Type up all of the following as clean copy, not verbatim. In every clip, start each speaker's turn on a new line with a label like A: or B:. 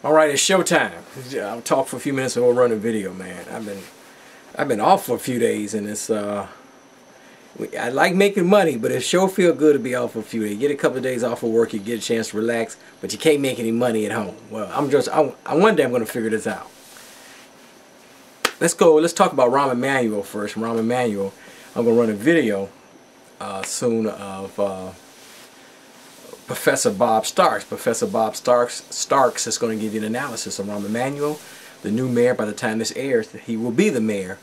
A: All right, it's showtime. I'll talk for a few minutes and we'll run a video, man. I've been off for a few days, and it's I like making money, but it sure feel good to be off for a few days. Get a couple of days off of work, you get a chance to relax, but you can't make any money at home. Well, one day I'm going to figure this out. Let's talk about Rahm Emanuel first. Rahm Emanuel, I'm going to run a video soon of Professor Bob Starks. Professor Bob Starks is going to give you an analysis of Rahm Emanuel, the new mayor. By the time this airs, he will be the mayor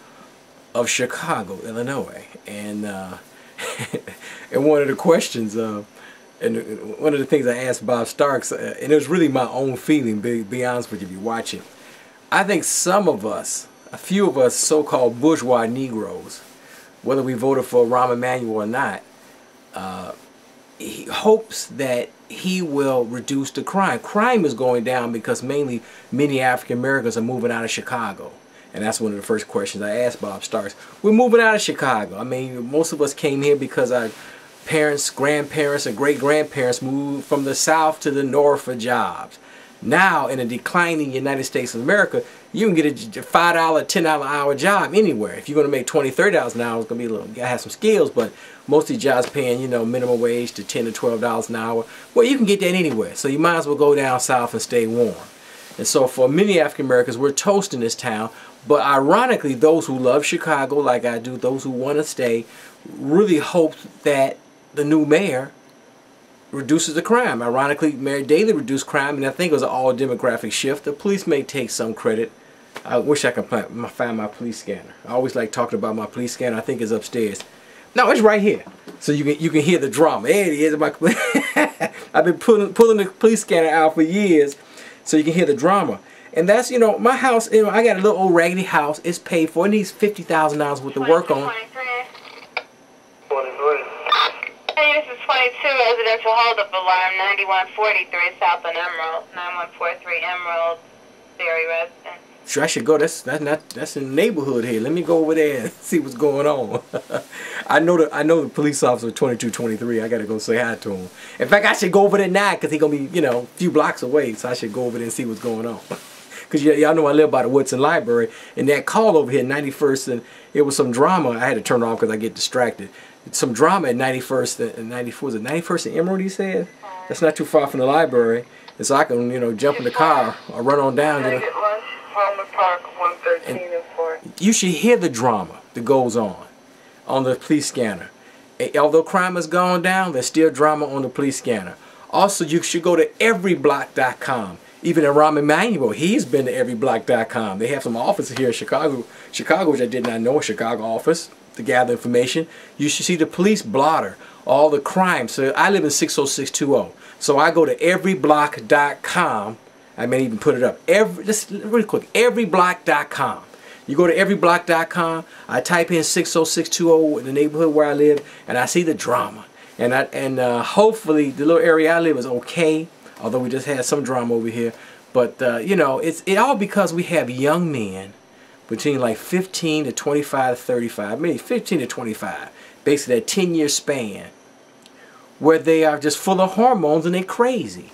A: of Chicago, Illinois. And and one of the questions, and one of the things I asked Bob Starks, and it was really my own feeling, be honest with you if you watch it. I think some of us, a few of us so-called bourgeois Negroes, whether we voted for Rahm Emanuel or not, he hopes that he will reduce the crime. Crime is going down because mainly many African Americans are moving out of Chicago. And that's one of the first questions I asked Bob Starks. We're moving out of Chicago. I mean, most of us came here because our parents, grandparents, and great-grandparents moved from the South to the North for jobs. Now, in a declining United States of America, you can get a $5, $10 an hour job anywhere. If you're going to make $20, $30 an hour, it's going to be a little, you got to have some skills, but most of these jobs paying, you know, minimum wage to $10 to $12 an hour. Well, you can get that anywhere, so you might as well go down south and stay warm. And so for many African Americans, we're toasting this town, but ironically, those who love Chicago like I do, those who want to stay, really hope that the new mayor reduces the crime. Ironically, Mayor Daley reduced crime, and I think it was an all-demographic shift. The police may take some credit. I wish I could find my police scanner. I always like talking about my police scanner. I think it's upstairs. No, it's right here. So you can hear the drama. There it is. I've been pulling the police scanner out for years, so you can hear the drama. And that's, you know, my house. You know, I got a little old raggedy house. It's paid for. It needs $50,000 worth of work on.
B: Hey, this is 22 residential holdup alarm 9143 South on Emerald, 9143 Emerald, Berry residence.
A: Sure, I should go. That's in the neighborhood here. Let me go over there and see what's going on. I know the police officer 2223. I gotta go say hi to him. In fact, I should go over there now because he's gonna be, you know, a few blocks away. So I should go over there and see what's going on. Because y'all know I live by the Woodson Library, and that call over here, 91st, and it was some drama. I had to turn it off because I get distracted. Some drama at 91st and 94th. Was it 91st and Emerald? He said that's not too far from the library, and so I can, you know, jump in the car or run on down. You know,
B: Park 113 and 4.
A: You should hear the drama that goes on the police scanner. Although crime has gone down, there's still drama on the police scanner. Also, you should go to everyblock.com. Even in Rahm Emanuel, he's been to everyblock.com. They have some offices here in Chicago, which I did not know, a Chicago office to gather information. You should see the police blotter, all the crime. So I live in 60620. So I go to everyblock.com. I may even put it up. Just really quick, everyblock.com. You go to everyblock.com. I type in 60620 in the neighborhood where I live, and I see the drama. And hopefully the little area I live is okay. Although we just had some drama over here, but you know, it's all because we have young men between like 15 to 25 to 35, maybe 15 to 25, basically that 10-year span, where they are just full of hormones and they're crazy.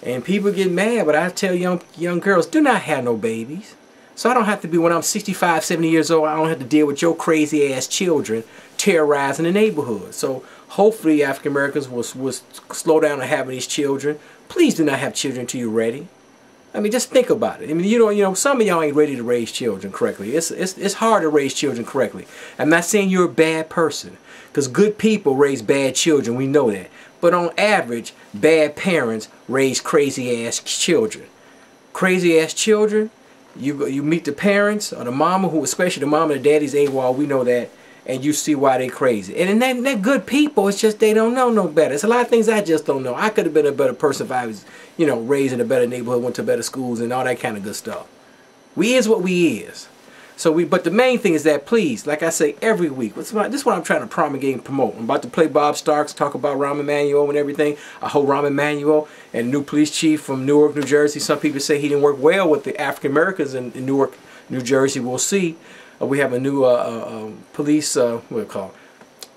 A: And people get mad, but I tell young girls, do not have no babies. So I don't have to be, when I'm 65, 70 years old, I don't have to deal with your crazy ass children terrorizing the neighborhood. So hopefully African Americans will slow down on having these children. Please do not have children until you're ready. I mean, just think about it. I mean, you know, some of y'all ain't ready to raise children correctly. It's hard to raise children correctly. I'm not saying you're a bad person, because good people raise bad children. We know that. But on average, bad parents raise crazy ass children. Crazy ass children. You meet the parents or the mama, who, especially the mama and the daddy's AWOL. We know that. And you see why they crazy. And they're good people. It's just they don't know no better. It's a lot of things I just don't know. I could have been a better person if I was, you know, raised in a better neighborhood, went to better schools, and all that kind of good stuff. We is what we is. So but the main thing is that, please, like I say every week, this is what I'm trying to promulgate and promote. I'm about to play Bob Starks, talk about Rahm Emanuel and everything. I hope Rahm Emanuel and new police chief from Newark, New Jersey. Some people say he didn't work well with the African Americans in Newark, New Jersey. We'll see. We have a new police, what do you call it?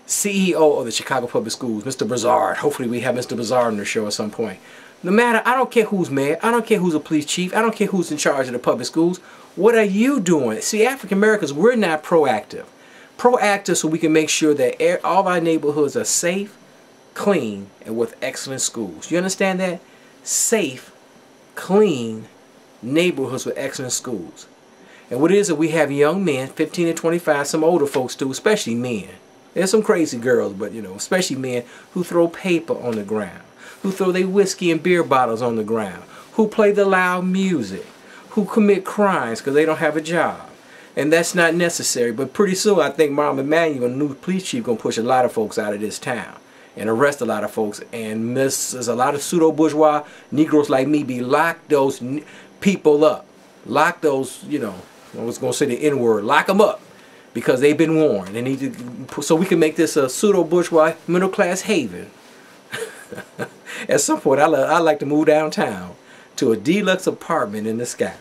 A: CEO of the Chicago Public Schools, Mr. Brazard. Hopefully we have Mr. Brazard on the show at some point. No matter, I don't care who's mayor, I don't care who's a police chief, I don't care who's in charge of the public schools. What are you doing? See, African Americans, we're not proactive. Proactive so we can make sure that all of our neighborhoods are safe, clean, and with excellent schools. You understand that? Safe, clean neighborhoods with excellent schools. And what it is that we have young men, 15 to 25, some older folks too, especially men. There's some crazy girls, but you know, especially men who throw paper on the ground, who throw their whiskey and beer bottles on the ground, who play the loud music, who commit crimes because they don't have a job. And that's not necessary. But pretty soon, I think Marm Emanuel, the new police chief, going to push a lot of folks out of this town and arrest a lot of folks. And there's a lot of pseudo-bourgeois Negroes like me be lock those people up. Lock those, you know, I was going to say the N-word, lock them up because they've been warned. They need to, so we can make this a pseudo-bourgeois middle-class haven. At some point, I'd like to move downtown to a deluxe apartment in the sky.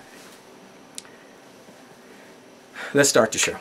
A: Let's start the show.